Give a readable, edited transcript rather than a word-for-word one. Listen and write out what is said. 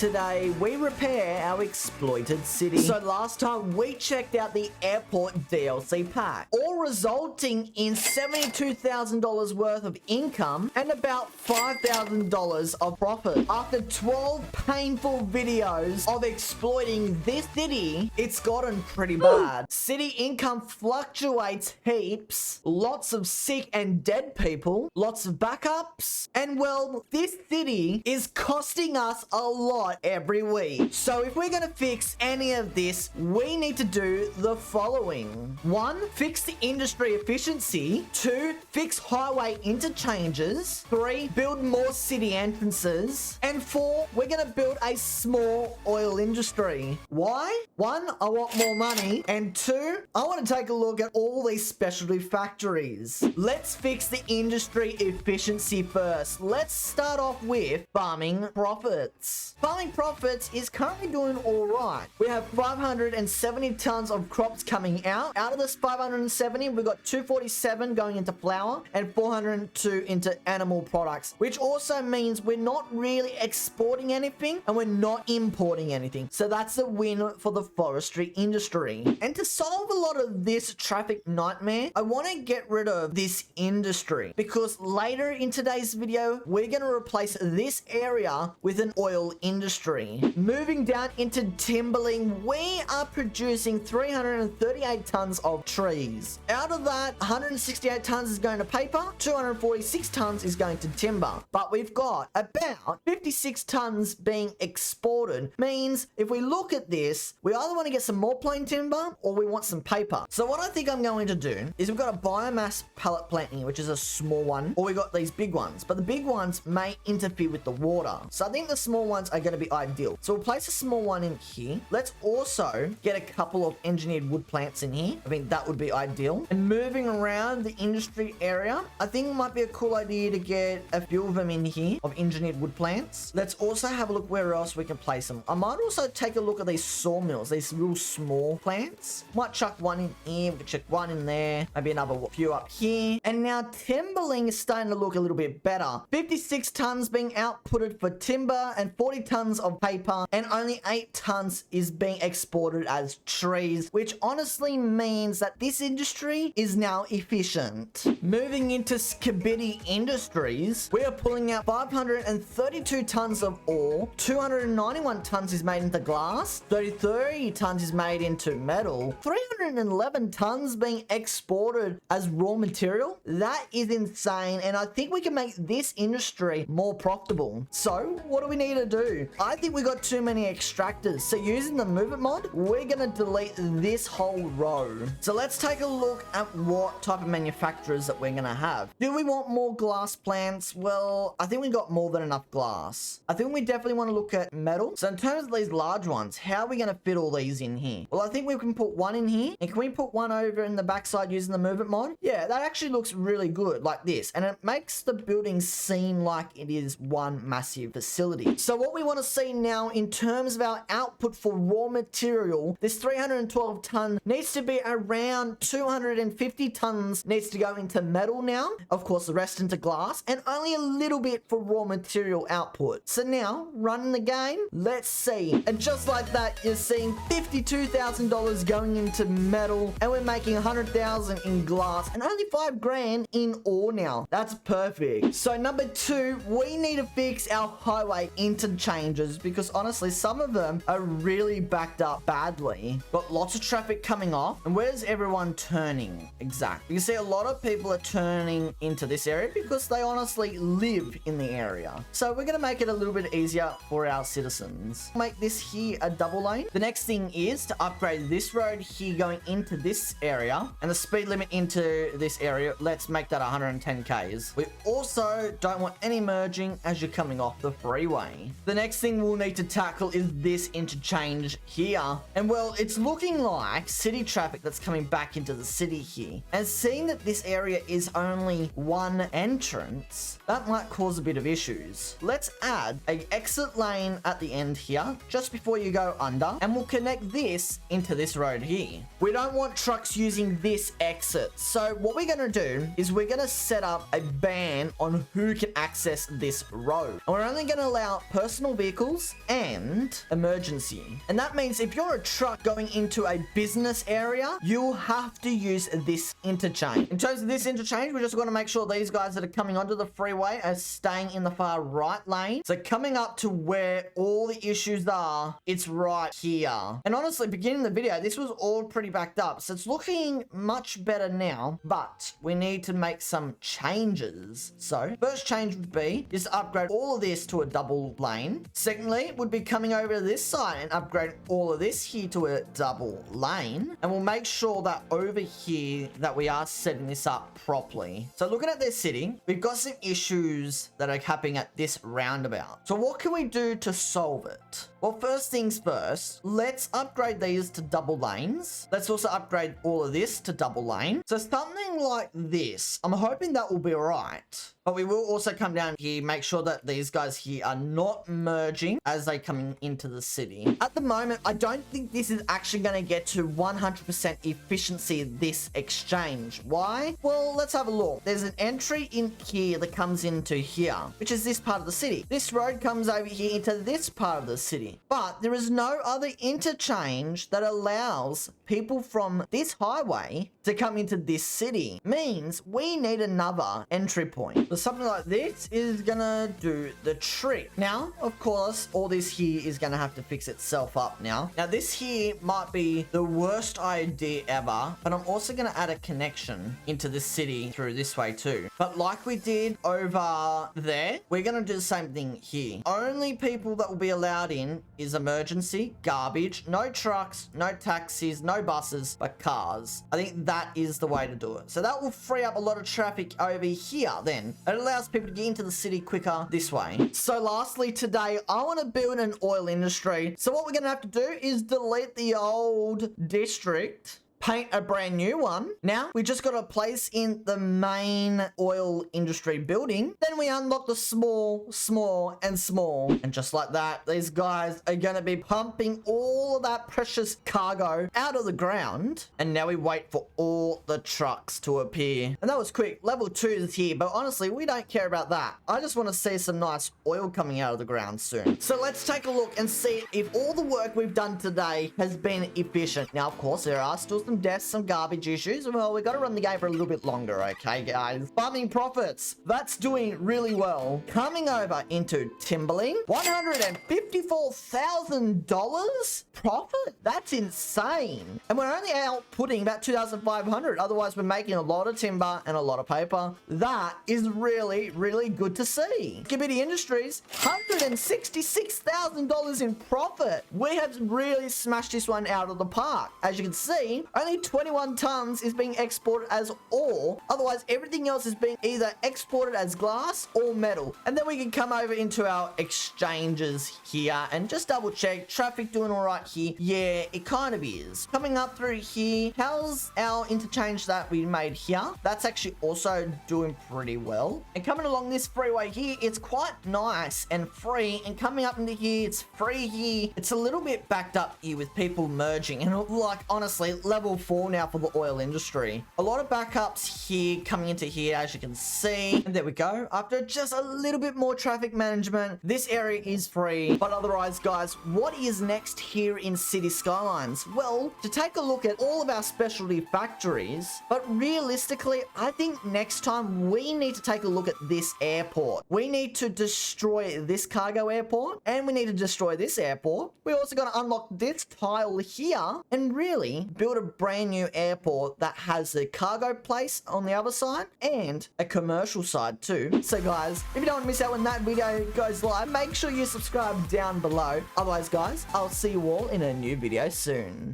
Today, we repair our exploited city. So last time, we checked out the airport DLC pack, all resulting in $72,000 worth of income and about $5,000 of profit. After 12 painful videos of exploiting this city, it's gotten pretty bad. City income fluctuates heaps, lots of sick and dead people, lots of backups, and well, this city is costing us a lot every week. So if we're gonna fix any of this, we need to do the following. 1, fix the industry efficiency. 2, fix highway interchanges. 3, build more city entrances. And 4, we're gonna build a small oil industry. Why? 1, I want more money. And 2, I want to take a look at all these specialty factories. Let's fix the industry efficiency first. Let's start off with farming profits. Farming profits is currently doing all right. We have 570 tons of crops coming out. Out of this 570, we've got 247 going into flour and 402 into animal products, which also means we're not really exporting anything and we're not importing anything. So that's a win for the forestry industry. And to solve a lot of this traffic nightmare, I want to get rid of this industry because later in today's video, we're going to replace this area with an oil industry. Moving down into timberling, we are producing 338 tons of trees. Out of that, 168 tons is going to paper, 246 tons is going to timber. But we've got about 56 tons being exported. Means if we look at this, we either want to get some more plain timber or we want some paper. So what I think I'm going to do is we've got a biomass pallet plant here, which is a small one, or we got these big ones, but the big ones may interfere with the water. So I think the small ones are going to be ideal. So we'll place a small one in here. Let's also get a couple of engineered wood plants in here. I think that would be ideal. And moving around the industry area, I think it might be a cool idea to get a few of them in here of engineered wood plants. Let's also have a look where else we can place them. I might also take a look at these sawmills, these real small plants. Might chuck one in here, we could chuck one in there, maybe another few up here. And now timberling is starting to look a little bit better. 56 tons being outputted for timber and 40 tons of paper, and only 8 tons is being exported as trees, which honestly means that this industry is now efficient. Moving into Skibidi Industries, we are pulling out 532 tons of ore, 291 tons is made into glass, 33 tons is made into metal, 311 tons being exported as raw material. That is insane, and I think we can make this industry more profitable. So what do we need to do? I think we got too many extractors. So using the move it mod, we're gonna delete this whole row. So let's take a look at what type of manufacturers that we're gonna have. Do we want more glass plants? Well, I think we got more than enough glass. I think we definitely want to look at metal. So in terms of these large ones, how are we gonna fit all these in here? Well, I think we can put one in here, and can we put one over in the backside using the move it mod? Yeah, that actually looks really good like this, and it makes the building seem like it is one massive facility. So what we want to see now in terms of our output for raw material, this 312 ton needs to be around 250 tons needs to go into metal now, of course the rest into glass, and only a little bit for raw material output. So now running the game, let's see, and just like that, you're seeing $52,000 going into metal, and we're making 100,000 in glass and only 5 grand in ore now. That's perfect. So number 2, we need to fix our highway interchanges because honestly some of them are really backed up badly. Got lots of traffic coming off, and where's everyone turning? Exactly. You see a lot of people are turning into this area because they honestly live in the area. So we're gonna make it a little bit easier for our citizens. Make this here a double lane. The next thing is to upgrade this road here going into this area, and the speed limit into this area, let's make that 110 k's. We also don't want any merging as you're coming off the freeway. The next thing we'll need to tackle is this interchange here, and well, it's looking like city traffic that's coming back into the city here, and seeing that this area is only one entrance, that might cause a bit of issues. Let's add an exit lane at the end here just before you go under, and we'll connect this into this road here. We don't want trucks using this exit, so what we're going to do is we're going to set up a ban on who can access this road, and we're only going to allow personal vehicles vehicles and emergency. And that means if you're a truck going into a business area, you'll have to use this interchange. In terms of this interchange, we're just going to make sure these guys that are coming onto the freeway are staying in the far right lane. So coming up to where all the issues are, it's right here. And honestly, beginning the video, this was all pretty backed up. So it's looking much better now, but we need to make some changes. So first change would be just upgrade all of this to a double lane. Secondly, would be coming over to this side and upgrading all of this here to a double lane. And we'll make sure that over here that we are setting this up properly. So looking at this city, we've got some issues that are happening at this roundabout. So what can we do to solve it? Well, first things first, let's upgrade these to double lanes. Let's also upgrade all of this to double lane. So something like this, I'm hoping that will be all right. But we will also come down here, make sure that these guys here are not merging as they come into the city. At the moment, I don't think this is actually going to get to 100% efficiency, this exchange. Why? Well, let's have a look. There's an entry in here that comes into here, which is this part of the city. This road comes over here into this part of the city. But there is no other interchange that allows people from this highway to come into this city. Means we need another entry point. So something like this is gonna do the trick. Now, of course, all this here is gonna have to fix itself up now. Now, this here might be the worst idea ever, but I'm also gonna add a connection into the city through this way too. But like we did over there, we're gonna do the same thing here. Only people that will be allowed in is emergency, garbage, no trucks, no taxis, no buses, but cars. I think that is the way to do it. So that will free up a lot of traffic over here then. It allows people to get into the city quicker this way. So lastly today, I want to build an oil industry. So what we're going to have to do is delete the old district, paint a brand new one. Now we just got to place in the main oil industry building. Then we unlock the small, and small. And just like that, these guys are going to be pumping all of that precious cargo out of the ground. And now we wait for all the trucks to appear. And that was quick. Level 2 is here, but honestly, we don't care about that. I just want to see some nice oil coming out of the ground soon. So let's take a look and see if all the work we've done today has been efficient. Now, of course, there are still some deaths, some garbage issues. Well, we got to run the game for a little bit longer, okay, guys? Farming profits, that's doing really well. Coming over into timberling, $154,000 profit? That's insane. And we're only outputting about 2,500. Otherwise, we're making a lot of timber and a lot of paper. That is really, really good to see. Skibidi Industries, $166,000 in profit. We have really smashed this one out of the park. As you can see, only 21 tons is being exported as ore. Otherwise, everything else is being either exported as glass or metal. And then we can come over into our exchanges here and just double check. Traffic doing all right here? Yeah, it kind of is. Coming up through here, how's our interchange that we made here? That's actually also doing pretty well. And coming along this freeway here, it's quite nice and free. And coming up into here, it's free here. It's a little bit backed up here with people merging. And like, honestly, level 4 now for the oil industry. A lot of backups here coming into here, as you can see. And there we go. After just a little bit more traffic management, this area is free. But otherwise, guys, what is next here in City Skylines? Well, to take a look at all of our specialty factories, but realistically, I think next time we need to take a look at this airport. We need to destroy this cargo airport, and we need to destroy this airport. We also got to unlock this tile here and really build a brand new airport that has the cargo place on the other side and a commercial side too. So guys, if you don't want to miss out when that video goes live, make sure you subscribe down below. Otherwise, guys, I'll see you all in a new video soon.